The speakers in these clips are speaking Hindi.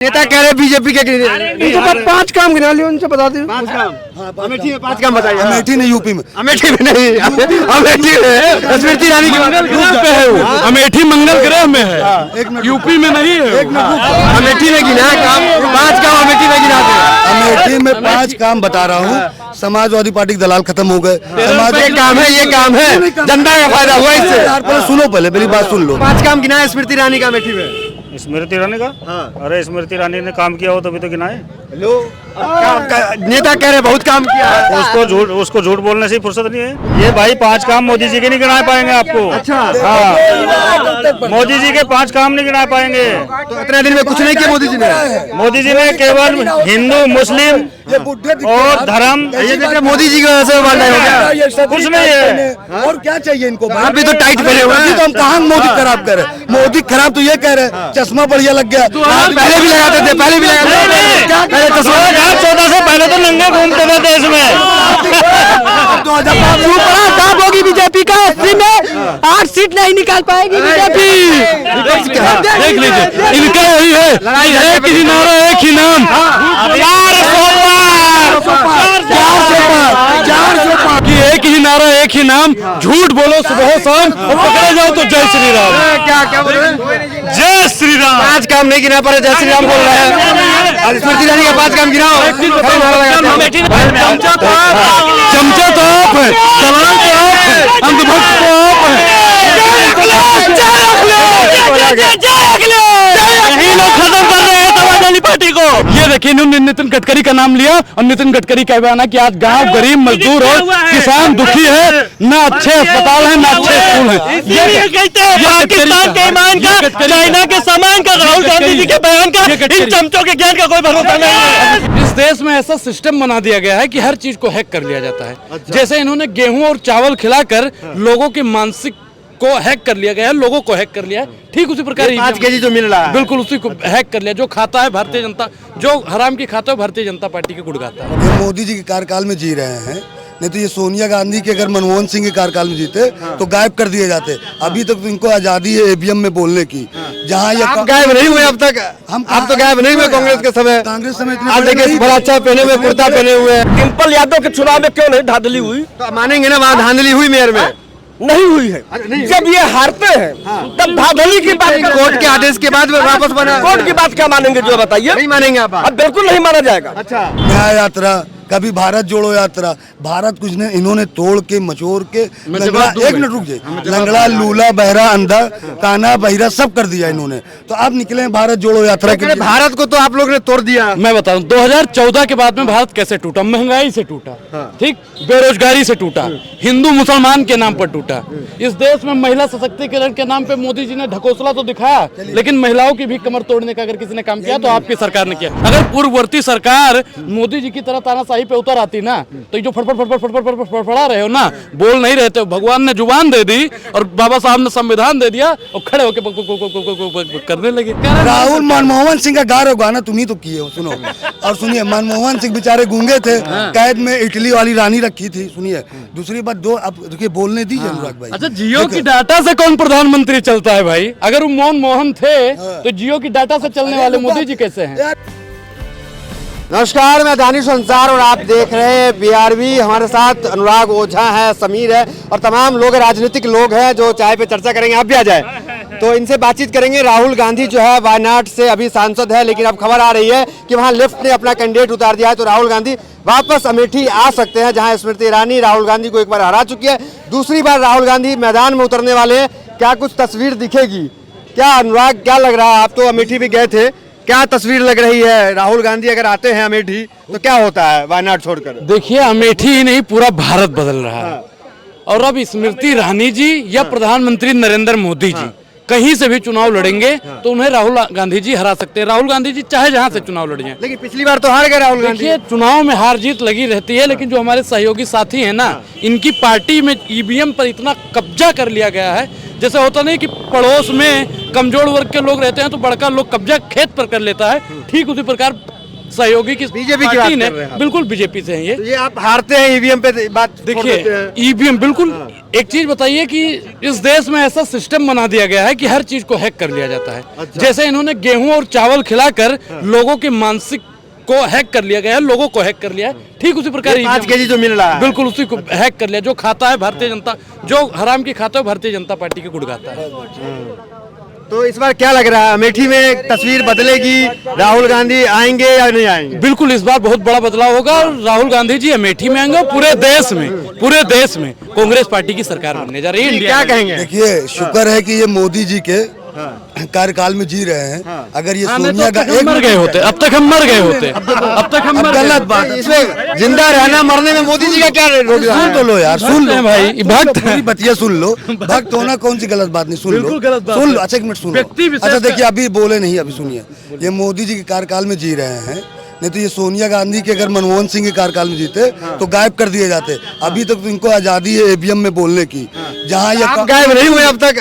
नेता कह रहे बीजेपी के इनसे 5 काम गिना लियो, उनसे बता दो 5 काम। अमेठी में 5 काम बताइए। अमेठी नहीं, यूपी में। अमेठी में नहीं, अमेठी में स्मृति ईरानी पे है वो। अमेठी मंगल ग्रह में है, यूपी में नहीं है। अमेठी में गिना काम, 5 काम अमेठी में गिना थे। अमेठी में 5 काम बता रहा हूँ। समाजवादी पार्टी के दलाल खत्म हो गए। ये काम है, ये काम है, जनता का फायदा हुआ इससे। पहले सुनो, पहले मेरी बात सुन लो। 5 काम गिना है स्मृति ईरानी का अमेठी में। स्मृति ईरानी का? हाँ। अरे स्मृति ईरानी ने काम किया हो तभी तो गिनाए। लो नेता कह रहे बहुत काम किया है। उसको झूठ बोलने से फुर्सत नहीं है। ये भाई 5 काम मोदी जी के नहीं गिना पाएंगे आपको। अच्छा हाँ, मोदी जी के 5 काम नहीं गिना पाएंगे। तो इतने दिन में कुछ नहीं किया मोदी जी ने। मोदी जी ने केवल हिंदू मुस्लिम और धर्म, ये देखिए मोदी जी की वजह से बढ़ रहा है। कुछ नहीं है। और क्या चाहिए इनको? आप भी तो टाइट पहने हुए हैं। तो हम कहाँ मोदी खराब करे? मोदी खराब तो ये कह रहे चश्मा बढ़िया लग गया। पहले भी लगाते थे, पहले भी लगाते थे। 2014 से पहले तो नंगे घूमते थे देश में। 2005 काम होगी बीजेपी का। 80 में 8 सीट नहीं निकाल पाएगी बीजेपी। देख लीजिए, इनका यही है, एक ही नारा एक ही नाम। 405 कि एक ही नारा एक ही नाम। झूठ बोलो सुबह शाम और पकड़े जाओ तो जय श्री राम। क्या बोल रहे हैं? जय श्री राम। 5 काम नहीं गिना पर जय श्री राम बोल रहे हैं। और स्मृति ईरानी का 5 काम गिनाओ। चमचा तो आप है, दलाल तो आप है, अंधभक्त तो आप है। यही लोग खत्म कर रहे हैं समाजवादी पार्टी को। ये देखिए, इन्होंने नितिन गडकरी का नाम लिया और नितिन गडकरी का बयान कि आज गांव गरीब मजदूर और किसान दुखी है, न अच्छे अस्पताल है, न अच्छे स्कूल है। ये कहते हैं पाकिस्तान के ईमान का, चाइना के सामान का, राहुल गांधी जी के बयान का, इन चमचों के ज्ञान का कोई भरोसा नहीं है। इस देश में ऐसा सिस्टम बना दिया गया है कि हर चीज को हैक कर लिया जाता है। जैसे इन्होंने गेहूं और चावल खिलाकर लोगों की मानसिक को हैक कर लिया गया है, लोगों को हैक कर लिया है। ठीक उसी प्रकार 5 केजी जो मिल रहा है, बिल्कुल उसी को हैक कर लिया। जो खाता है भारतीय जनता, जो हराम की खाता है भारतीय जनता पार्टी के गुड़ गाता है। ये मोदी जी के कार्यकाल में जी रहे हैं, नहीं तो ये सोनिया गांधी के अगर मनमोहन सिंह के कार्यकाल में जीते तो गायब कर दिए जाते। अभी तक तो इनको आजादी है ईवीएम में बोलने की। जहाँ ये गायब नहीं हुए अब तक। आप तो गायब नहीं हुए कांग्रेस के समय। कांग्रेस समय आज देखिए बड़ा अच्छा पहने हुए, कुर्ता पहने हुए। डिम्पल यादव के चुनाव में क्यों नहीं धांधली हुई? तो मानेंगे ना, वहाँ धांधली हुई मेयर में। नहीं हुई है। जब ये हारते हैं तब धांधली की बात। कोर्ट के आदेश के बाद वापस बना। कोर्ट की बात क्या मानेंगे जो बताइए? नहीं मानेंगे आप। अब बिल्कुल नहीं माना जाएगा। अच्छा, न्याय यात्रा, कभी भारत जोड़ो यात्रा, भारत कुछ ने इन्होंने तोड़ के मचोड़ के एक मिनट रुक जाइए, लंगड़ा लूला बहरा अंधा काना बहिरा सब कर दिया इन्होंने। तो आप निकले भारत जोड़ो यात्रा के लिए। भारत को तो आप लोग ने तोड़ दिया। मैं बता रहा हूँ 2014 के बाद में भारत कैसे टूटा। महंगाई से टूटा, ठीक, बेरोजगारी से टूटा, हिंदू मुसलमान के नाम पर टूटा। इस देश में महिला सशक्तिकरण के नाम पे मोदी जी ने ढकोसला तो दिखाया, लेकिन महिलाओं की भी कमर तोड़ने का अगर किसी ने काम किया तो आपकी सरकार ने किया। अगर पूर्ववर्ती सरकार मोदी जी की तरह तानाशाही पे उतर आती ना, तो ये जो फड़फड़ा रहे हो ना, बोल नहीं रहे थे। भगवान ने जुबान दे दी और बाबा साहब ने संविधान दे दिया और खड़े होकर करने लगे। राहुल मनमोहन सिंह का गा रहे गाना तुम ही तो किए हो, सुनो। और सुनिए, मनमोहन सिंह बेचारे गूंगे थे, कैद में इटली वाली रानी रखी थी। सुनिए, दूसरी बात दो अब रुकिए, बोलने दीजिए अनुराग भाई। अच्छा, जियो की डाटा से कौन प्रधानमंत्री चलता है भाई? अगर वो मनमोहन थे तो जियो की डाटा से चलने वाले मोदी जी कैसे हैं? नमस्कार, मैं दानिश अंसार और आप देख रहे हैं बीआरबी। हमारे साथ अनुराग ओझा है, समीर है और तमाम लोग, राजनीतिक लोग हैं जो चाय पे चर्चा करेंगे। आप भी आ जाए तो इनसे बातचीत करेंगे। राहुल गांधी जो है वायनाड से अभी सांसद है, लेकिन अब खबर आ रही है कि वहां लेफ्ट ने अपना कैंडिडेट उतार दिया है, तो राहुल गांधी वापस अमेठी आ सकते हैं, जहां स्मृति ईरानी राहुल गांधी को एक बार हरा चुकी है। दूसरी बार राहुल गांधी मैदान में उतरने वाले हैं। क्या कुछ तस्वीर दिखेगी? क्या अनुराग, क्या लग रहा है? आप तो अमेठी भी गए थे, क्या तस्वीर लग रही है? राहुल गांधी अगर आते हैं अमेठी तो क्या होता है वायनाड छोड़कर? देखिए, अमेठी ही नहीं पूरा भारत बदल रहा है। और अब स्मृति ईरानी जी या प्रधानमंत्री नरेंद्र मोदी जी कहीं से भी चुनाव लड़ेंगे तो उन्हें राहुल गांधी जी हरा सकते हैं। राहुल गांधी जी चाहे जहां से चुनाव लड़ जाएं। लेकिन पिछली बार तो हार गए राहुल गांधी। देखिए, चुनाव में हार जीत लगी रहती है, लेकिन जो हमारे सहयोगी साथी हैं ना, इनकी पार्टी में ईवीएम पर इतना कब्जा कर लिया गया है। जैसे होता नहीं कि पड़ोस में कमजोर वर्ग के लोग रहते हैं तो बड़का लोग कब्जा खेत पर कर लेता है, ठीक उसी प्रकार सहयोगी की बीजेपी की पार्टी बात ने, कर रहे हैं आप। बिल्कुल बीजेपी से हैं ये। तो ये आप हारते हैं ईवीएम पे बात छोड़ देते देखिए हैं। ईवीएम बिल्कुल, एक चीज बताइए कि इस देश में ऐसा सिस्टम बना दिया गया है कि हर चीज को हैक कर लिया जाता है। अच्छा। जैसे इन्होंने गेहूं और चावल खिलाकर लोगों के मानसिक को हैक कर लिया गया है, लोगों को हैक कर लिया है, ठीक उसी प्रकार 5 केजी जो मिल रहा है बिल्कुल उसी को हैक कर लिया। जो खाता है भारतीय जनता, जो हराम की खाता है भारतीय जनता पार्टी के गुड़ गाता है। तो इस बार क्या लग रहा है, अमेठी में तस्वीर बदलेगी, राहुल गांधी आएंगे या नहीं आएंगे? बिल्कुल इस बार बहुत बड़ा बदलाव होगा और राहुल गांधी जी अमेठी में आएंगे और पूरे देश में कांग्रेस पार्टी की सरकार बनने जा रही है इंडिया क्या में। कहेंगे? देखिए शुक्र है कि ये मोदी जी के कार्यकाल में जी रहे हैं। अगर ये सोनिया का अब तक हम मर गए होते, अब तक हम मर गए होते, अब तक हम मर गलत गए। बात है। इसमें जिंदा रहना मरने में मोदी जी का क्या रोक रहा सुन है? तो लो यार, सुन लो हैं भाई, भक्त हैं। पूरी बतिया सुन लो। भक्त होना कौन सी गलत बात नहीं, सुन लो, बिल्कुल गलत बात सुन है। लो। अच्छा एक मिनट सुन लो। व्यक्ति विशेष अच्छा का- देखिए अभी बोले नहीं, अभी सुनिए। ये मोदी जी के कार्यकाल में जी रहे हैं, नहीं तो ये सोनिया गांधी के अगर मनमोहन सिंह के कार्यकाल में जीते तो गायब कर दिए जाते। अभी तक तो इनको आजादी है ईवीएम में बोलने की। जहाँ ये आप गायब नहीं हुए अब तक,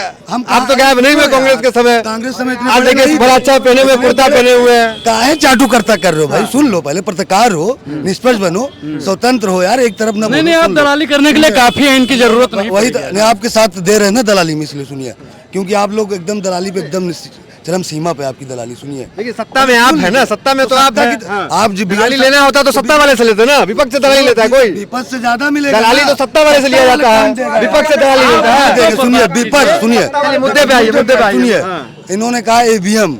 आप तो गायब नहीं हुए कांग्रेस के समय। कांग्रेस समय इतने आज बड़े देखिए नहीं बड़ा थे। अच्छा पहने हुए, कुर्ता पहने हुए हैं। काहे चाटू करता कर रहे हो भाई? सुन लो, पहले पत्रकार हो, निष्पक्ष बनो, स्वतंत्र हो यार, एक तरफ ना नहीं बोलो, नहीं, आप सुन लो। दलाली करने के लिए काफी है, इनकी जरूरत नहीं। वही तो, नहीं, आपके साथ दे रहे हैं ना दलाली में, इसलिए सुनिए, क्योंकि आप लोग एकदम दलाली पे एकदम चरम सीमा पे आपकी दलाली। सुनिए, देखिए सत्ता में आप है ना, सत्ता में तो आप सत्ता हैं। की- हाँ। आप जी दलाली लेना होता तो सत्ता वाले से लेते ना, विपक्ष से दलाली लेता है कोई? विपक्ष से ज्यादा मिलेगा दलाली ना। तो सत्ता वाले से लिया जाता है, विपक्ष से दलाली लेता है। देखिए, सुनिए विपक्ष, सुनिए चलिए, मुद्दे पे आइए, मुद्दे पे आइए। सुनिए, हाँ। इन्होंने कहा ईवीएम,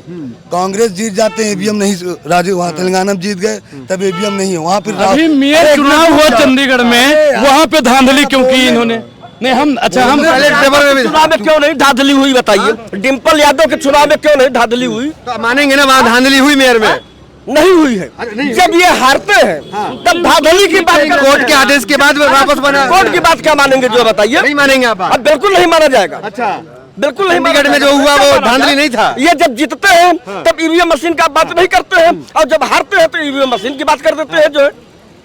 कांग्रेस जीत जाते हैं ईवीएम नहीं, राज्य वहाँ तेलंगाना में जीत गए तब ईवीएम नहीं है वहाँ। फिर अभी मेयर चुनाव हुआ चंडीगढ़ में, वहाँ पे धांधली क्यों की इन्होंने? नहीं हम, अच्छा हम पहले टेबल में भी चुनाव में क्यों नहीं धांधली हुई बताइए? डिम्पल यादव के चुनाव में क्यों नहीं धांधली हुई? तो मानेंगे ना वहाँ धांधली हुई मेयर में? नहीं हुई है। जब ये हारते हैं तब धांधली की बात करते कोर्ट के हैं। आदेश के बाद वापस बना। कोर्ट की बात क्या मानेंगे जो बताइए? नहीं मानेंगे आप बात? अब बिल्कुल नहीं माना जाएगा। अच्छा, बिल्कुल नहीं माना चंडीगढ़ में जो जाएगा। हुआ वो क्या माना धांधली जाए? नहीं था। ये जब जीतते हैं तब ईवीएम मशीन का बात नहीं करते हैं और जब हारते हैं तो ईवीएम मशीन की बात कर देते हैं जो है।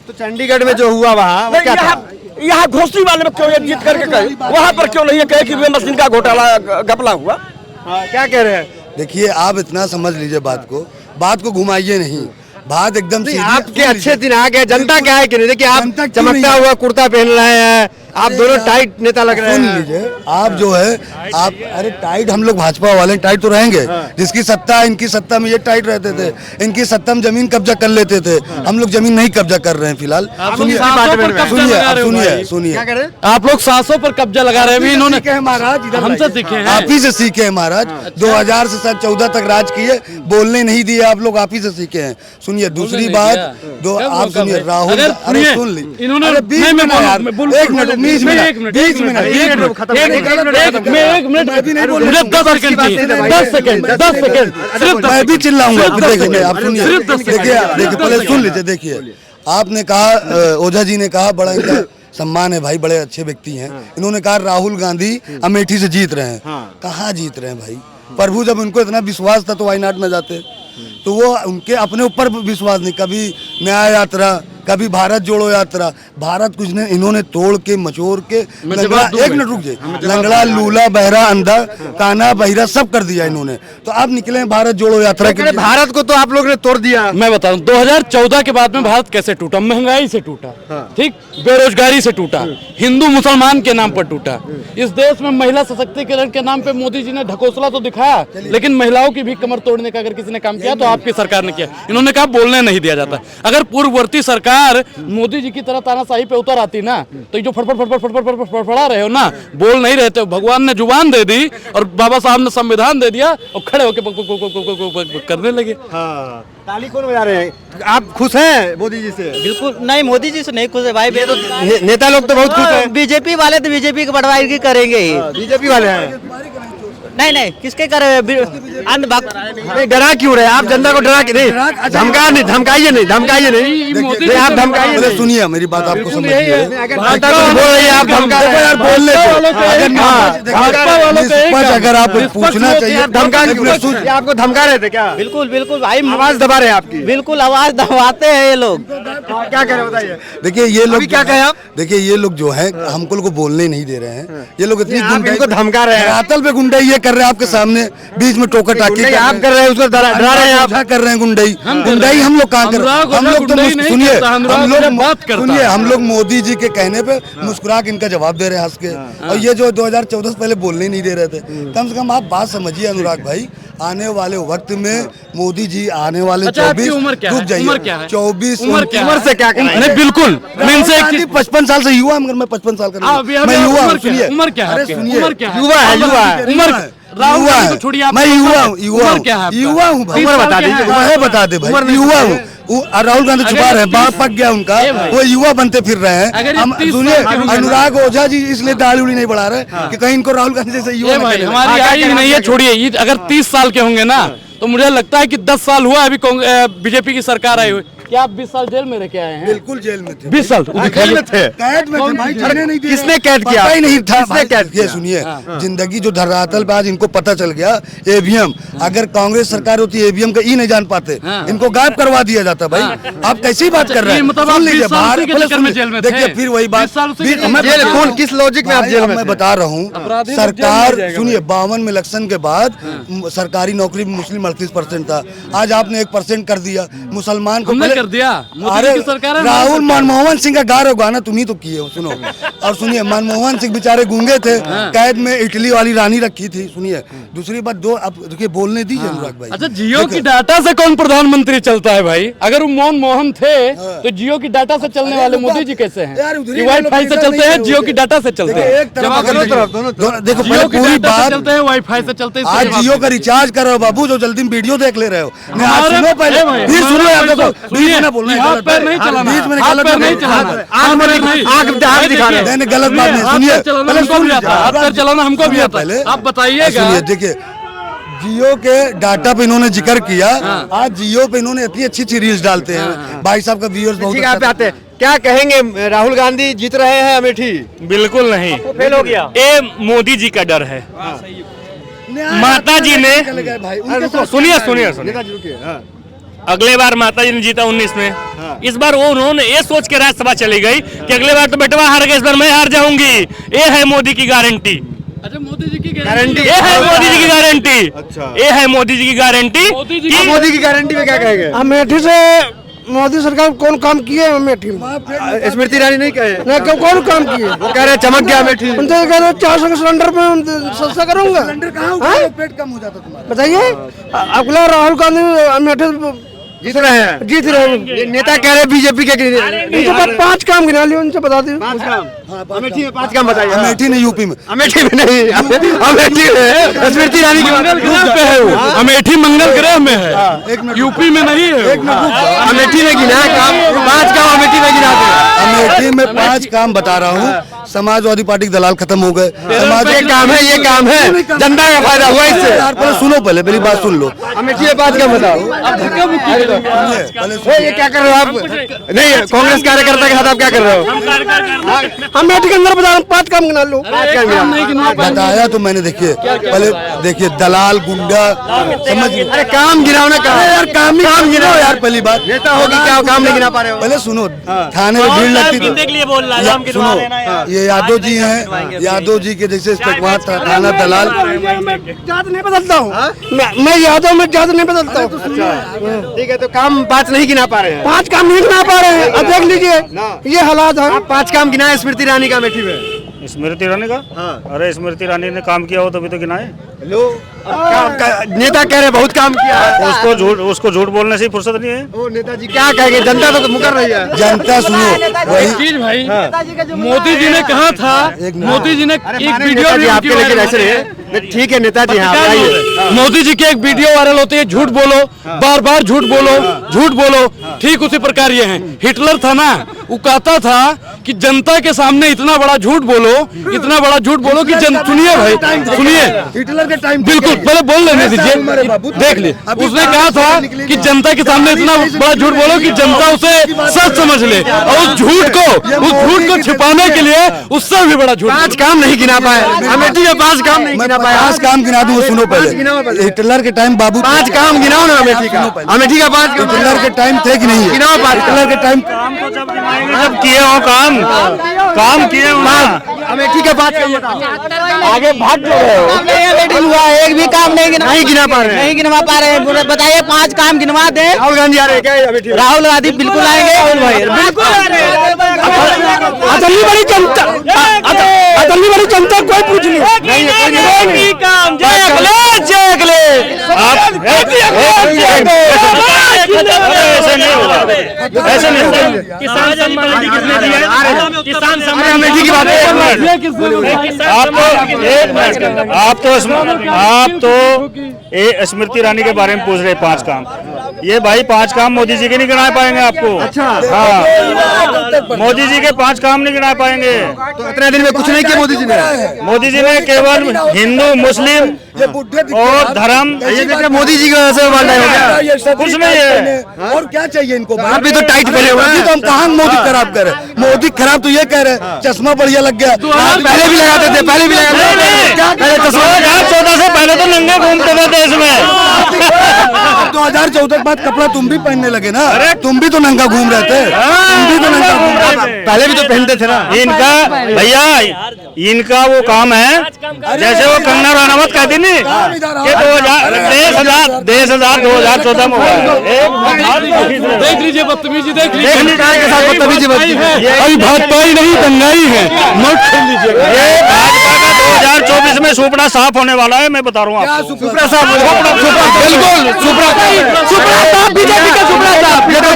तो चंडीगढ़ में जो हुआ वहाँ वो नहीं, क्या था? यहाँ घोषी वाले में क्यों ये जीत करके कहे, वहाँ पर क्यों नहीं ये कहे कि ईवीएम मशीन का घोटाला घपला हुआ? हाँ, क्या कह रहे हैं? देखिए आप इतना समझ लीजिए बात को घुमाइए नहीं, बात एकदम नहीं, सीधी- आपके सुन अच्छे लीजिए। दिन आ गए, जनता क्या है कि नहीं? देखिए आप जनता क्यों चमकता नहीं हुआ कुर्ता पहन रहे हैं, आप दोनों टाइट नेता लग रहे सुन हैं। लीजिए, आप जो है आप, अरे टाइट हम लोग भाजपा वाले टाइट तो रहेंगे। जिसकी सत्ता है, इनकी सत्ता में ये टाइट रहते थे, इनकी सत्ता में जमीन कब्जा कर लेते थे। हम लोग जमीन नहीं कब्जा कर रहे हैं फिलहाल। सुनिए सांसों पर कब्जा सुनिए लगा अब रहे हो सुनिए भाई। सुनिए, क्या कह रहे हैं? आप लोग सांसों पर कब्जा लगा रहे हैं। अभी इन्होंने सीखे हैं महाराज, इधर हमसे लाइए। सीखे हैं। आप ही से सीखे हैं महाराज। 2000 से 14 तक राज किए, बोलने नहीं दिए आप लोग, आप ही से सीखे हैं। सुनिए दूसरी नहीं बात, दिया। दो कब आप मौका सुनिए भाई? राहुल, अगर अरे सुनिए, सुन ली इन्होंने- अरे 20 नहीं, मैं मिनट बोलूं, यार, मैं बोलूं, 1 मिनट 20 मैं मिनट एक मिनट, 20 मिनट एक मिनट, खत्म करें, एक मिनट, मैं 1 मिनट मैं भी नहीं बोल मुझे रहा। 10 सेकंड चाहिए, 10 सेकंड, 10 सेकंड, सिर्फ 10 मैं भी चिल्लाऊंगा। सिर्फ 10 देखिए आप सेकंड, सुनिए, सिर्फ 10 सेकंड, देखिए देखिए सिर्फ पहले 10 सुन सेकंड। लीजिए। देखिए आपने कहा, ओझा जी ने कहा, बड़ा इनका सम्मान है भाई, बड़े अच्छे व्यक्ति हैं। इन्होंने कहा राहुल गांधी अमेठी से जीत रहे हैं। कहाँ जीत रहे हैं भाई? प्रभु जब उनको इतना विश्वास था तो वायनाड में जाते। तो वो उनके अपने ऊपर विश्वास नहीं, कभी न्याय यात्रा, कभी भारत जोड़ो यात्रा, भारत कुछ ने इन्होंने तोड़ के मचोड़ के लंगड़ा, एक मिनट रुक जाइए, लंगड़ा लूला बहरा अंधा काना बहिरा सब कर दिया इन्होंने। तो अब निकले हैं भारत जोड़ो यात्रा के लिए। भारत को तो आप लोग ने तोड़ दिया। मैं बता रहा हूँ 2014 के बाद में भारत कैसे टूटा? महंगाई से टूटा, ठीक, बेरोजगारी से टूटा, हिंदू मुसलमान के नाम पर टूटा। इस देश में महिला सशक्तिकरण के नाम पे मोदी जी ने ढकोसला तो दिखाया, लेकिन महिलाओं की भी कमर तोड़ने का अगर किसी ने काम किया तो आपकी सरकार ने किया। इन्होंने कहा बोलने नहीं दिया जाता। अगर पूर्ववर्ती सरकार मोदी जी की तरह तानाशाही पे उतर आती ना, तो ये जो फड़फड़ा रहे हो ना, बोल नहीं रहे थे, भगवान ने जुबान दे दी और बाबा साहब ने संविधान दे दिया और खड़े होकर करने लगे। हाँ, ताली कौन बजा रहे हैं? आप खुश हैं मोदी जी से? बिल्कुल नहीं, मोदी जी से नहीं खुश है भाई। नेता लोग तो बहुत खुश हैं। बीजेपी वाले तो बीजेपी की बड़वाई की करेंगे ही। बीजेपी वाले हैं। नहीं किसके करे? अंधभक्त। नहीं, डरा क्यों रहे आप? जनता को डरा के नहीं, धमकाइए नहीं, धमकाइए नहीं, नहीं, आप धमकाइए पहले नहीं। सुनिए मेरी बात, आपको समझिए। अगर जनता कुछ बोल रही है आप धमका रहे हैं। यार बोलने दो। भाजपा वालों को एक निष्पक्ष अगर आप निष्पक्ष पूछना लोग चाहिए, आप धमका क्यों रहे? ये आपको धमका रहे थे क्या? बिल्कुल बिल्कुल भाई, आवाज दबा रहे हैं आपकी। बिल्कुल आवाज दबाते हैं ये लोग। क्या करें बताइए? देखिए ये लोग अभी क्या कहे आप? देखिए ये लोग जो है हमको लोग को बोलने नहीं दे रहे हैं। ये लोग इतनी आप इनको धमका रहे हैं। धरातल पे गुंडाई ये कर रहे हैं आपके सामने, बीच में टोकर टाकी आप कर रहे हैं, उसको डरा रहे हैं आप। कर रहे हैं गुंडई हम लोग कहाँ कर रहे हैं? हम लोग तो सुनिए हम लोग मोदी जी के कहने पे मुस्कुरा के इनका जवाब दे रहे हैं हंस के। और ये जो 2014 से पहले बोलने नहीं दे रहे थे, कम से कम आप बात समझिए अनुराग भाई, आने वाले वक्त में मोदी जी आने वाले 24 रुक जाइए 24 उम्र से क्या नहीं बिल्कुल मैं इनसे 55 साल से युवा, मगर मैं 55 साल का मैं युवा हूँ। सुनिए उम्र क्या है? अरे सुनिए, युवा है युवा मैं युवा हूँ युवा हूँ उम्र बता दीजिए, वह बता दे भाई, युवा हूँ। राहुल गांधी छुपा रहे हैं, बाल पक गया उनका, वो युवा बनते फिर रहे हैं। हम सुनिए अनुराग ओझा जी इसलिए दाढ़ी उड़ी नहीं बढ़ा रहे कि कहीं इनको राहुल गांधी जैसे युवा हमारी आई नहीं है। छोड़िए, अगर 30 साल के होंगे ना तो मुझे लगता है कि 10 साल हुआ अभी बीजेपी की सरकार आई हुई। क्या आप 20 साल जेल में रह के आए हैं? बिल्कुल जेल में थे। 20 साल जेल में थे, कैद में थे भाई, जाने नहीं दिया। किसने कैद किया? पता ही नहीं था। किसने कैद किया? सुनिए, जिंदगी जो धरातल पे आज इनको पता चल गया, ईवीएम, अगर कांग्रेस सरकार होती ईवीएम का ई नहीं जान पाते, इनको गायब करवा दिया जाता। भाई आप कैसी बात कर रहे हैं? देखिए फिर वही बात, कौन किस लॉजिक में आप जेल में? मैं बता रहा हूँ, सरकार सुनिए 52 में इलेक्शन के बाद सरकारी नौकरी मुस्लिम 38% था, आज आपने 1% कर दिया। मुसलमान को कर दिया। अरे राहुल मनमोहन सिंह का गा रहे हो गाना, तुम ही तो किए हो। सुनो और सुनिए, मनमोहन सिंह बेचारे गूंगे थे, कैद में इटली वाली रानी रखी थी। सुनिए दूसरी बात, दो अब देखिए बोलने दीजिए अनुराग भाई। अच्छा, जियो की डाटा से कौन प्रधानमंत्री चलता है भाई? अगर वो मनमोहन थे तो जियो की डाटा से चलने वाले मोदी जी कैसे हैं? वाईफाई से चलते हैं, जियो की डाटा से चलते हैं। देखो पूरी बात चलते हैं, वाईफाई से चलते हैं। आज जियो का रिचार्ज कर रहे हो बाबू, जो जल्दी वीडियो देख ले रहे हो। पहले फिर सुनो यार, देखो हाथ पैर नहीं चलाना, हाथ पैर नहीं चलाना, आँख दिखा रहे हैं। गलत बात नहीं। सुनिए पहले कौन आता है? हाथ पैर चलाना हमको भी आता है, आप बताइएगा। सुनिए देखिए, जियो के डाटा पे इन्होंने जिक्र किया, आज जियो पे इन्होंने इतनी अच्छी रील्स डालते हैं। भाई साहब का व्यूअर्स बहुत आते हैं। क्या कहेंगे, राहुल गांधी जीत रहे हैं अमेठी? बिल्कुल नहीं, फेल हो गया। ये मोदी जी का डर है। माता जी ने सुनिए अगले बार माता जी ने जीता 19 में, इस बार वो उन्होंने ये सोच के राज्यसभा चली गई कि अगले बार तो बेटवा हार गए, इस बार मैं हार जाऊंगी। ये है मोदी की गारंटी। अच्छा, मोदी जी की गारंटी, ये है मोदी जी की गारंटी। अच्छा, ये है मोदी जी की गारंटी। मोदी की गारंटी में क्या कहेंगे? अमेठी से मोदी सरकार कौन काम किए? अमेठी में स्मृति ईरानी नहीं कहे? नहीं, कौन काम किए? वो कह रहे चमक गया अमेठी। उनसे कह रहे 400 के सिलेंडर में सस्ता करूंगा। पेट कम हो जाता तुम्हारा। बताइए, अगला राहुल गांधी अमेठी जीत रहे हैं। ये नेता कह रहे बीजेपी के, उनके पास 5 काम गिना लियो, उनसे बता दियो। 5 काम अमेठी में 5 काम बताइए। अमेठी ने यूपी में, अमेठी में नहीं, अमेठी में स्मृति ईरानी की मंगल ग्रह पे है वो। अमेठी मंगल ग्रह में है, यूपी में नहीं है। अमेठी में गिना काम, 5 काम अमेठी में गिना दे। अमेठी में 5 काम बता रहा हूँ। समाजवादी पार्टी के दलाल खत्म हो गए। ये काम है, जनता का फायदा हुआ इससे। सुनो पहले मेरी बात सुन लो। अमेठी में 5 काम बताओ। ये क्या कर रहे हो आप? नहीं, कांग्रेस कार्यकर्ता के साथ आप क्या कर रहे हो? अमेठी के अंदर बता 5 काम गिना लो। बताया तो मैंने, देखिए पहले देखिए, दलाल गुंडा समझ। अरे काम गिनाओ ना, यार काम गिनाओ यार। पहली बात, नेता होगी क्या काम नहीं गिना पा रहे हो? पहले सुनो, थाने में भीड़ लगती थी। सुनो, ये यादव जी हैं, यादव जी के जैसे वहाँ थाना दलाल। जात नहीं बदलता हूँ मैं, यादव में जात नहीं बदलता हूँ। ठीक है, तो काम 5 नहीं गिना पा रहे हैं। 5 काम नहीं गिना पा रहे हैं। अब देख लीजिए ये हालात है। 5 काम गिनाए स्मृति ईरानी का अमेठी में। स्मृति ईरानी का? अरे स्मृति ईरानी ने काम किया हो तभी तो गिनाए। नेता कह रहे बहुत काम किया है। उसको झूठ बोलने से फुर्सत नहीं है। वो नेताजी क्या कहेंगे? जनता तो मुकर रही है। जनता सुनो वही चीज भाई, मोदी जी ने कहा था, मोदी जी ने एक वीडियो भी आपके लेकिन ऐसे रहे। ठीक है नेताजी, मोदी जी की एक वीडियो वायरल होती है, झूठ बोलो, बार बार झूठ बोलो, झूठ बोलो। ठीक उसी प्रकार ये है। हिटलर था ना, वो कहता था कि जनता के सामने इतना बड़ा झूठ बोलो, इतना बड़ा झूठ बोलो कि सुनिए भाई, सुनिए, हिटलर के टाइम बिल्कुल पहले बोल लेने दीजिए। देख लिए, उसने कहा था कि जनता के सामने इतना बड़ा झूठ बोलो कि जनता उसे सच समझ ले, और उस झूठ को छिपाने के लिए उससे भी बड़ा झूठ। 5 काम नहीं गिना पाए अमेठी में। 5 काम नहीं गिना पाए। 5 काम गिना दूं, सुनो पहले। हिटलर के टाइम बाबू 5 काम गिनाओ ना अमेठी का। अमेठी का 5 काम हिटलर के टाइम थे कि नहीं? गिनाओ 5। हिटलर के टाइम जब किए हो काम किए हो ना। अमेठी के 5 काम बताओ। आगे भाग क्यों रहे हो? मीटिंग हुआ, एक भी काम नहीं गिना नहीं गिना पा रहे हैं। नहीं गिनवा पा रहे हैं। बताइए 5 काम गिनवा दे। राहुल गांधी आ रहे हैं क्या अमेठी में? राहुल गांधी बिल्कुल आएंगे। बिल्कुल अतली बड़ी जनता, अतली बड़ी जनता कोई पूछ नहीं। काम जय अखिलेश। ऐसे नहीं होगा, ऐसे नहीं होगा। किसान सम्मान निधि किसने दिया है? किसान सम्मान अमेठी की बात आप तो स्मृति ईरानी के बारे में पूछ रहे 5 काम। ये भाई 5 काम मोदी जी के नहीं गिना पाएंगे आपको। अच्छा हाँ, मोदी जी के 5 काम नहीं गिना पाएंगे। तो इतने दिन में कुछ नहीं किया मोदी जी ने। मोदी जी ने केवल हिंदू मुस्लिम और धर्म, ये देखिए मोदी जी की वजह से वर्ल्ड हो गया। कुछ नहीं है। और क्या चाहिए इनको? आप भी तो टाइट पहने हुए अभी हैं। तो हम कहाँ मोदी खराब कर रहे हैं? मोदी खराब तो ये कह रहे हैं चश्मा बढ़िया लग गया। पहले भी लगाते थे, पहले भी लगाते थे। क्या पहले 2014 से पहले तो नंगे घूमते थे देश में। 2014 के बाद कपड़ा तुम भी पहनने लगे ना। तुम भी तो नंगा घूम रहे थे। तुम भी तो नंगा घूम रहे थे। पहले भी तो पहनते थे ना। इनका भैया, इनका वो काम है जैसे वो कंगना रनावत कहती नहीं कि 2014 में हुआ है। देख लीजिए बदतमीजी, देख लीजिए के साथ बदतमीजी बनती है। अभी भाजपा ही नहीं दंगाई है। नोट कर लीजिए। ये भाजपा का 2024 में सुपड़ा साफ होने वाला है, मैं बता रहा हूँ आपको। सुपड़ा साहब बिल्कुल सुपड़ा साहब बीजेपी का सुपड़ा साहब। ये तो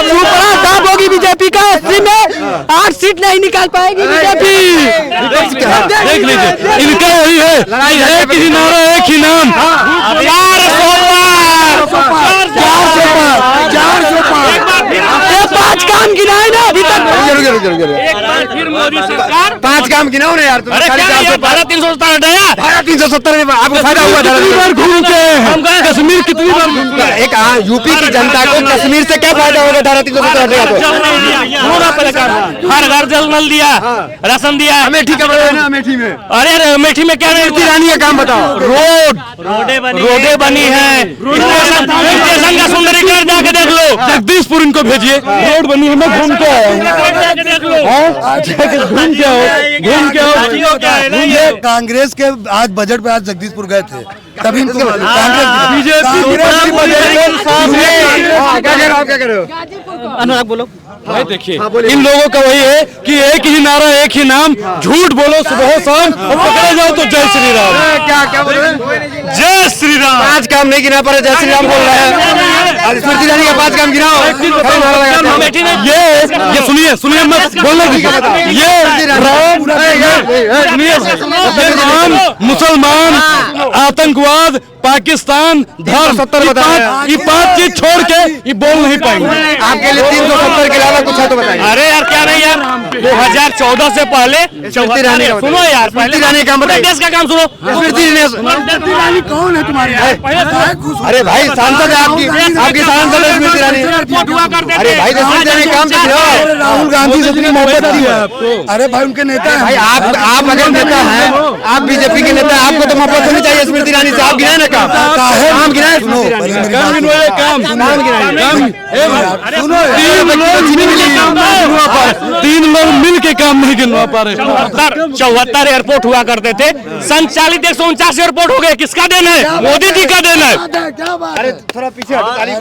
सुपड़ा साहब होगी बीजेपी का। 80 में 8 सीट नहीं निकाल पाएगी बीजेपी। देख लीजिए, इनका वही है, एक ही नारा एक ही नाम। 5 काम गिनाए ना अभी तक। एक बार फिर मोदी सरकार। 5 काम गिनाओ ना यार। तुम अरे क्या यार, 12,370 हटाया। 370 में आपको फायदा हुआ कितनी बार घूम के हम गए कश्मीर, कितनी बार घूम के एक यूपी की जनता को कश्मीर से क्या फायदा होगा? 370 हटेगा तो जल नहीं दिया, हर घर जल नल दिया, राशन दिया। अमेठी का बड़ा है ना। अमेठी में अरे अमेठी में क्या नहीं हुआ? रानी का काम बताओ। रोडें बनी है, स्टेशन का सुंदरीकरण जाके देख लो। जगदीशपुर इनको भेजिए, रोड बनी है। मैं घूम के आया हूँ। जाके देख लो। घूम के आओ। ये कांग्रेस के आज बजट पे आज जगदीशपुर गए थे, तभी इनको कांग्रेस की क्या कर रहे हो? अनुराग बोलो। भाई देखिए, इन लोगों का वही है कि एक ही नारा एक ही नाम। झूठ बोलो सुबह शाम और पकड़े जाओ तो जय श्री राम। क्या बोल रहे हैं? जय श्री राम। 5 काम नहीं गिना पा रहे, जय श्री राम बोल रहे हैं। स्मृति ईरानी का 5 काम गिनाओ। अमेठी में ये सुनिए मत बोलने दीजिए। ये राम, मुसलमान, आतंकवाद, पाकिस्तान, धर्म, 70 ये 5 चीज छोड़ के ये बोल नहीं पाएंगे। आपके लिए 370 के अलावा कुछ है तो बताइए। अरे यार क्या नहीं यार, 2014 से पहले स्मृति ईरानी का सुनो यार, स्मृति ईरानी का काम पूरे बताइए। देश का काम सुनो। स्मृति ईरानी कौन है तुम्हारे? अरे भाई सांसद है आपकी सांसद है स्मृति ईरानी। रिपोर्ट हुआ करते थे। अरे भाई स्मृति ईरानी काम तो दिखाओ। राहुल गांधी से इतनी मोहब्बत की है आपको। अरे भाई उनके नेता हैं। भाई आप अगर नेता हैं, आप बीजेपी के नेता हैं, आपको तो मोहब्बत होनी चाहिए स्मृति ईरानी से। आप गिनाए ना काम गिनाए। सुनो, पहले मेरी बात काम गिनवाए, काम सुनो। 3 लोग मिल के काम नहीं गिनवा पा रहे। 74 एयरपोर्ट हुआ करते थे, संचालित 149 एयरपोर्ट हो गए। किसका देन है? मोदी जी का देन है। अरे थोड़ा पीछे हटो, तारीफ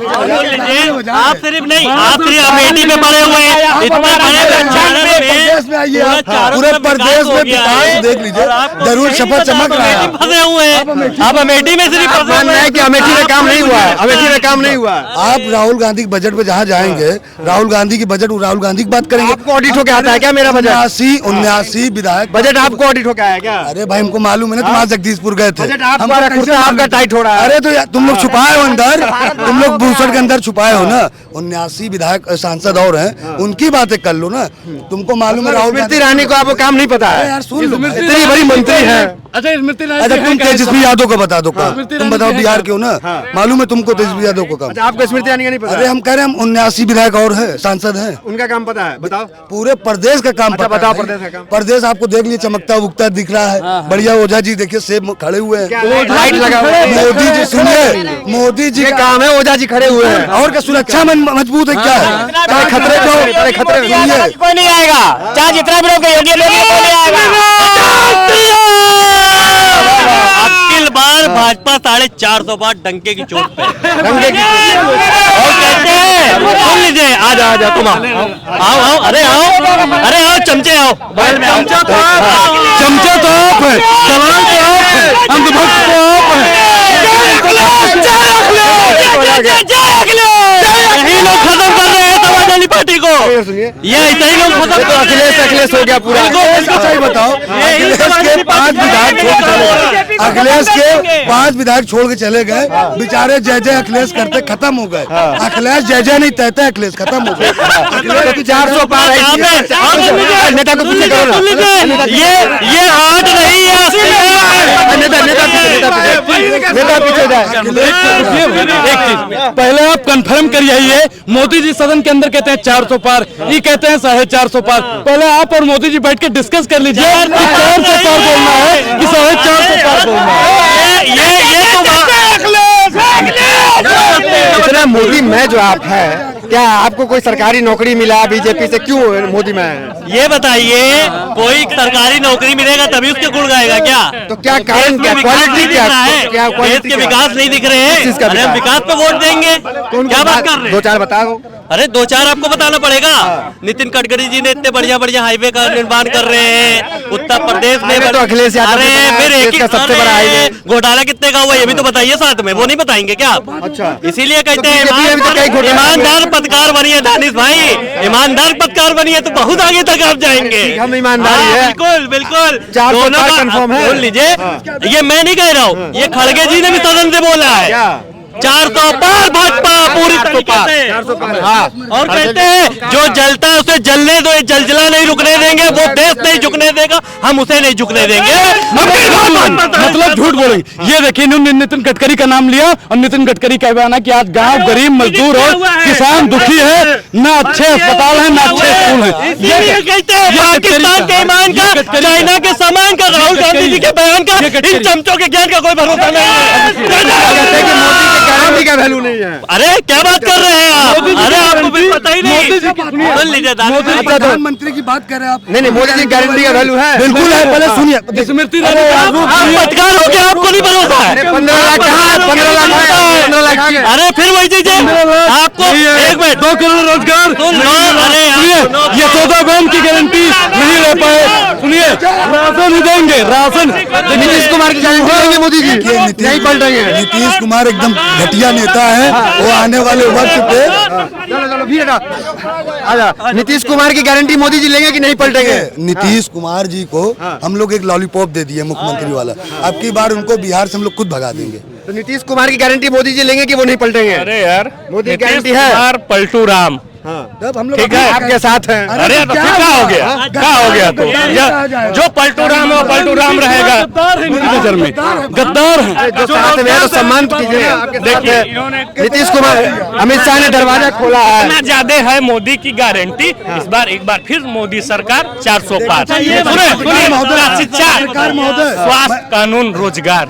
आप सिर्फ नहीं, आप सिर्फ अमेठी में बड़े हुए हैं, इतना बड़े प्रदेश में आइए आप, पूरे प्रदेश में विकास देख लीजिए, जरूर शपथ चमक रहा है। फंसे हुए हैं। आप अमेठी में सिर्फ फंसे मानना है कि अमेठी में काम नहीं हुआ है। अमेठी में काम नहीं हुआ है। आप राहुल गांधी के बजट पे जहाँ जाएंगे, राहुल गांधी की बजट, राहुल गांधी की बात करेंगे। आपको ऑडिट होके आता है क्या मेरा बजट? 79 विधायक बजट आपको ऑडिट होके आया क्या? अरे भाई हमको मालूम है ना, तुम आज जगदीशपुर गए थे। बजट आपका कुर्ता आपका टाइट हो रहा है। अरे तो तुम लोग छुपाए हो अंदर, तुम लोग भूसड़ के अंदर छुपाए हो ना। 79 विधायक सांसद और हैं, उनकी बातें कर लो ना। तुमको मालूम है राहुल स्मृति ईरानी को आपको काम नहीं पता है? यार सुन लो, इतनी बड़ी मंत्री है। अच्छा स्मृति ईरानी अच्छा जी तुम हैं कैसे? तेजस्वी यादव का बता दो काम। स्मृति तुम ईरानी बताओ जी बिहार हैं क्यों ना, मालूम है तुमको तेजस्वी यादव को काम। अच्छा, आपको स्मृति ईरानी का नहीं पता? अरे हम कह रहे हैं हम 79 विधायक और है, सांसद हैं, उनका काम पता है, बताओ। पूरे प्रदेश का काम अच्छा, पता बताओ है। प्रदेश का काम। प्रदेश आपको देख लीजिए चमकता उगता दिख रहा है, बढ़िया। ओझा जी देखिए सेब खड़े हुए हैं, लाइट लगा हुआ है। मोदी जी सुनिए, मोदी जी ये का काम है, ओझा जी खड़े हुए हैं। और क्या सुरक्षा में मजबूत है क्या है? चाहे खतरे पे हो, चाहे खतरे में सुनिए, कोई नहीं आएगा, चाहे जितना भी लोग योगी लोग कोई नहीं आएगा। अगली बार भाजपा 450 बार डंके की चोट पे दंगे की और कहते हैं सुन लीजिए, आ जाओ तुम आओ, अरे आओ चमचे आओ, चमचा तो आप है, दलाल तो आप है, अंधभक्त तो आप है। यही लोग खत्म कर रहे हैं समाजवादी पार्टी को, सुनिए, ये ऐसे ही लोग खत्म तो अखिलेश हो गया पूरा। सही बताओ, अखिलेश के 5 विधायक छोड़ के चले गए, अखिलेश के 5 विधायक छोड़ के चले गए, बेचारे जय जय अखिलेश करते खत्म हो गए। अखिलेश जय जय नहीं कहते, अखिलेश खत्म हो गए। अखिलेश की 400 पार है। नेता को पीछे करो ना। ये हाथ नहीं है, नेता पीछे जाए। एक चीज पहले आप कंफर्म कर यही है, मोदी जी सदन के अंदर कहते हैं 400 पार, ये कहते हैं 450 पार। पहले आप और मोदी जी बैठ के डिस्कस कर लीजिए कि 400 पार बोलना है कि 450 पार बोलना है। ये तो इतना मोदी में जो आप है, क्या आपको कोई सरकारी नौकरी मिला बीजेपी से, क्यों मोदी में है? ये बताइए, कोई सरकारी नौकरी मिलेगा तभी उसके गुण गाएगा क्या? तो क्या कारण, क्या क्वालिटी, क्या क्या देश क्वालिटी के विकास नहीं दिख रहे हैं? चीज का अरे हम विकास पे वोट देंगे, क्या बात कर रहे हैं? 2-4 बताओ। अरे 2-4 आपको बताना पड़ेगा। नितिन गडकरी जी ने इतने बढ़िया हाईवे का निर्माण कर रहे हैं उत्तर प्रदेश में। हाईवे तो अखिलेश यादव अरे ने बनाया, फिर देश का सबसे बड़ा हाईवे। घोटाला कितने का हुआ ये भी तो बताइए साथ में, वो नहीं बताएंगे क्या? अच्छा, इसीलिए कहते हैं बीजेपी में भी तो कई घोटाले ईमानदार पत्रकार बनिए दानिश भाई, ईमानदार पत्रकार बनिए तो बहुत आगे तक आप जाएंगे। हम ईमानदारी हाँ, है। बिल्कुल बिल्कुल, 400 दोनों पार का कंफर्म है। बोल लीजिए, ये मैं नहीं कह रहा हूँ, ये खड़गे जी ने भी सदन से बोला है। क्या 400 पार भाजपा पूरी तरीके से। 400 पार, हाँ। और कहते हैं जो जलता है उसे जलने दो, ये जलजला नहीं रुकने देंगे, वो देश नहीं झुकने देगा, हम उसे नहीं झुकने देंगे। मतलब झूठ बोलेंगे। ये देखिए इन्होंने नितिन गडकरी का नाम लिया और नितिन गडकरी का बयान कि आज गांव गरीब मजदूर और किसान दुखी है, ना अच्छे अस्पताल है ना अच्छे स्कूल है। ये कहते हैं पाकिस्तान के ईमान का, चाइना के सामान का, राहुल गांधी जी के बयान का, इन चमचों के ज्ञान का कोई भरोसा नहीं है। गारंटी का वैल्यू नहीं है। अरे क्या बात कर रहे हैं आप? अरे आपको भी पता ही नहीं। सुन लीजिए प्रधानमंत्री की बात कर रहे हैं आप। नहीं, मोदी जी गारंटी का वैल्यू है। बिल्कुल है, पहले सुनिए। स्मृति आप पत्रकार हो गया, आपको नहीं भरोसा है? 15 लाख कहाँ है? 15 लाख है, 15 लाख आ गए। अरे फिर वही चीज है, आपको एक मिनट 2 करोड़ रोजगार। सुन लो, अरे सुनिए, यशोदा बहन की गारंटी नहीं ले पाए। सुनिए, राशन ही देंगे, राशन। नीतीश कुमार की गारंटी देंगे मोदी जी, नहीं पलटेंगे। नीतीश कुमार एकदम घटिया नेता है, वो आने वाले वक्त पे चलो भी आजा। नीतीश कुमार की गारंटी मोदी जी लेंगे कि नहीं पलटेंगे? नीतीश कुमार जी को हम लोग एक लॉलीपॉप दे दिए मुख्यमंत्री वाला, अब की बार उनको बिहार से हम लोग खुद भगा देंगे। तो नीतीश कुमार की गारंटी मोदी जी लेंगे कि वो नहीं पलटेंगे? अरे यार, मोदी की नीतीश गारंटी है। कुमार पलटू राम, तब हम लोग ठीक है, आपके साथ हैं। अरे तो फिर क्या हो गया? क्या हो गया? तो जो पलटू राम है वो पलटू राम रहेगा। गद्दार है इनकी नजर में, गद्दार है। जो साथ में है तो सम्मान तो कीजिए। देखिए, नीतीश कुमार, अमित शाह ने दरवाजा खोला है। इतना ज्यादा है मोदी की गारंटी, इस बार एक बार फिर मोदी सरकार 400 पार। शिक्षा, स्वास्थ्य, कानून, रोजगार,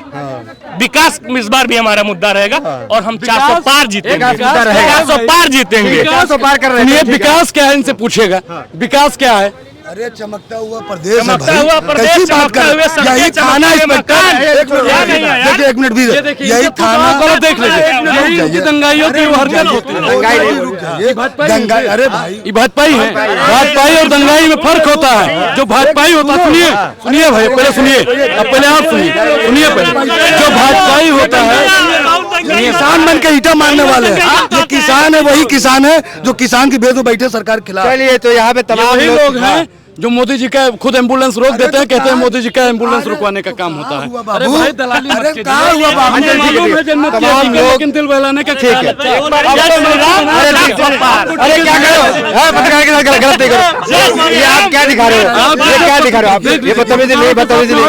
विकास इस बार भी हमारा मुद्दा रहेगा और हम 400 पार जीतेंगे। 400 पार जीतेंगे। 400 पार कर रहे हैं। सुनिए, विकास क्या है इनसे पूछेगा, विकास क्या है? अरे चमकता हुआ प्रदेश है चमकता भाई, हुआ प्रदेश, कैसी बात चमकते कर हुए सड़कें, यही थाना चमकते हुए इंस्पेक्टर, मकान। एक मिनट देखिए, एक मिनट भी ये देखिए, यही इनके थाना पुतला को देख लीजिए, यही इनकी दंगाइयों की वो हरकत होती है। दंगाई नहीं रुक जाइए, दंगाई, अरे भाई ये भाजपाई है, भाजपाई और दंगाई में फर्क होता है। जो भाजपाई होता है, सुनिए भाई, पहले सुनिए, अब पहले आप सुनिए पहले। जो भाजपाई होता है, किसान बन के ईटा मारने वाले हैं, ये किसान है, वही किसान है जो किसान की बेद में बैठे सरकार के खिलाफ। चलिए, तो यहाँ पे तमाम वही लोग हैं जो मोदी जी का खुद एम्बुलेंस रोक देते हैं, कहते हैं मोदी जी का एम्बुलेंस रुकवाने का काम होता है। अरे भाई दलाली मत कीजिए। कहाँ हुआ बाबू? हमें मालूम है जन्नत की तमाम हकीकत, लोग- लेकिन दिल बहलाने का ठीक है। खेल है। अरे क्या कर रहे हो पत्रकार के साथ गलत नहीं करो। ये आप क्या दिखा रहे हो, ये क्या दिखा रहे हो आप, ये बदतमीजी नहीं, बदतमीजी नहीं,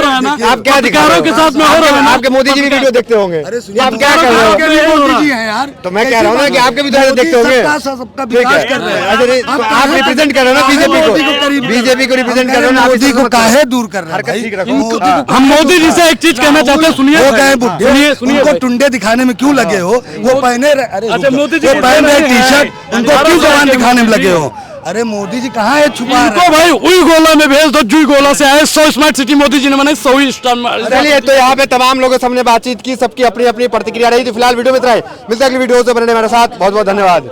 आप क्या दिखा रहे हो के साथ में हो रहा है ना। आपके मोदी जी भी वीडियो देखते होंगे, ये आप क्या कर रहे हो। मोदी जी हैं यार, तो मैं कह रहा हूँ ना कि आपके भी तो देखते होंगे, सबका ठीक विकास है। कर रहे हैं। अच्छा, नहीं, तो आप रिप्रेजेंट कर रहे हो ना बीजेपी को, बीजेपी को रिप्रेजेंट कर रहे हो ना, मोदी को काहे दूर कर रहे हैं हरकत भाई? ठीक रखो। मोदी को हम मोदी जी से एक चीज कहना चाहते हैं, सुनिए वो गए बुढ़े, सुनिए उनको टुंडे दिखाने में क्यों लगे हो? वो पहने अरे अच्छा, मोदी जी वो को पहन रहे नहीं टी है। शर्ट, उनको क्यों जवान दिखाने में लगे हो? अरे मोदी जी कहाँ है, छुपा रहे इनको भाई उई गोला में भेज दो, जुई गोला से आए 100 स्मार्ट सिटी मोदी जी ने बनाई, 100 स्टार। चलिए, तो यहाँ पे तमाम लोगों से हमने बातचीत की, सबकी अपनी अपनी प्रतिक्रिया रही थी। फिलहाल वीडियो में इतना ही, मिलते हैं अगली वीडियो से। बनने मेरे साथ बहुत बहुत धन्यवाद।